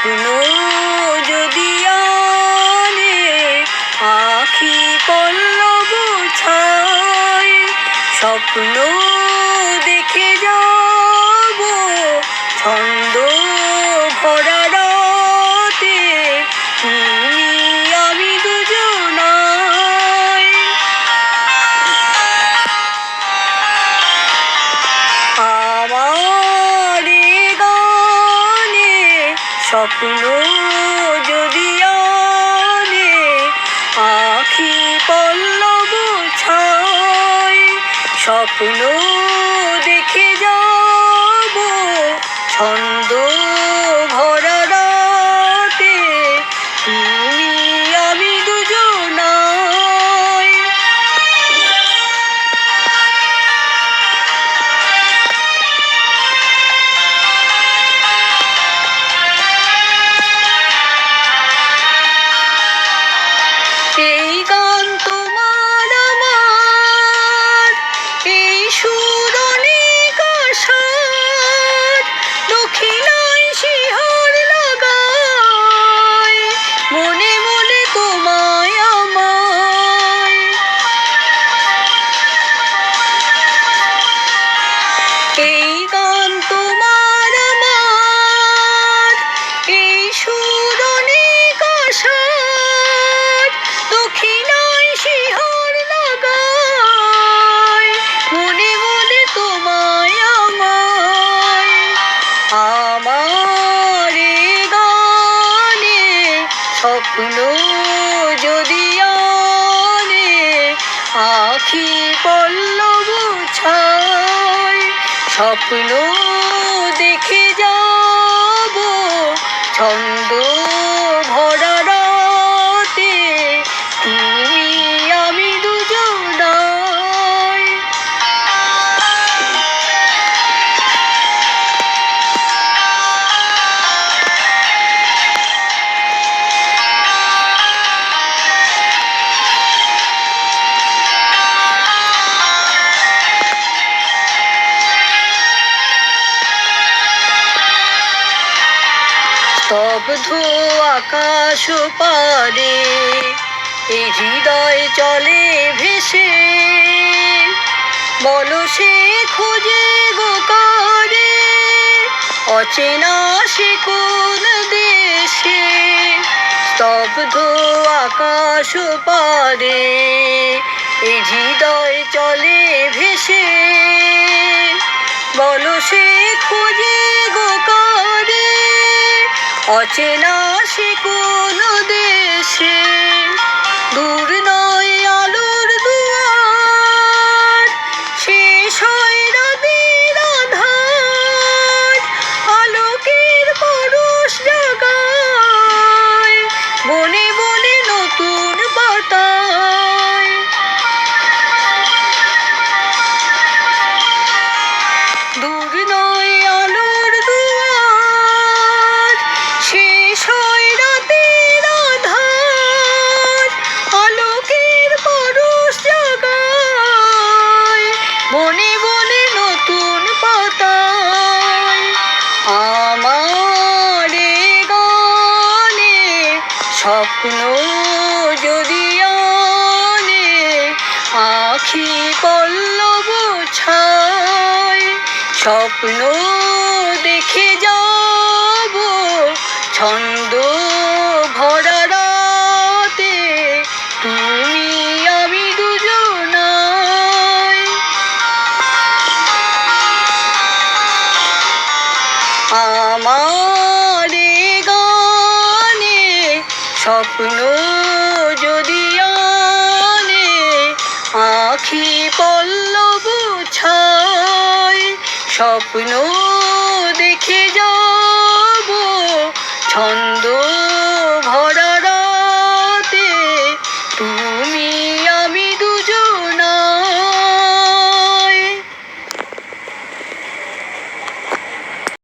স্বপ্ন যদি আনে আখি পল্লব ছায়, স্বপ্ন দেখে যাব ছন্দ ভরা রাতে, তুমি আমি দুজনায়। আমার গানে স্বপ্ন যদি আনে আখি পল্লব ছায়, স্বপ্ন দেখে যাব ছন্দ ভরা রাতে, তুমি আমি দুজনায়। এই গান তোমার আমার, এই সুর অনেক আশার, দক্ষিণায় শিহর লাগায়, মনে মনে তোমায় আমায়। এই গান তোমার আমার, এই সুর অনেক আশার, দক্ষিণায় শিহর লাগায়, মনে মনে তোমায় আমায়। আমার গানে স্বপ্ন যদি আনে আখি পল্লব ছায়, স্বপ্ন দেখে যাব ছন্দ ভরা রাতে, তুমি আমি দুজনায়। স্তব্ধ আকাশ পারে এই হৃদয় চলে ভেসে, বলো সে খোঁজে গো কারে, অচেনা সে কোন দেশে। স্তব্ধ আকাশ পারে এই হৃদয় চলে ভেসে, বলো সে খোঁজে গো কারে, অচেনা সে কোন দেশে। দূর নয় আলোর দুয়ার, শেষ হয় রাতের আঁধার, আলোকের পরশ জাগায় বনে বনে নতুন পাতায়। দূর নয় আলোর দুয়ার, শেষ হয় রাতের আঁধার, আলোকের পরশ জাগায় বনে বনে নতুন পাতায়। আমার গানে স্বপ্ন যদি আনে আখি পল্লব ছায়, স্বপ্ন দেখে যাব ছন্দ ভরা রাতে, তুমি আমি দুজনায়। আমার গানে স্বপ্ন যদি আনে আখি পল্লব ছায়, স্বপ্ন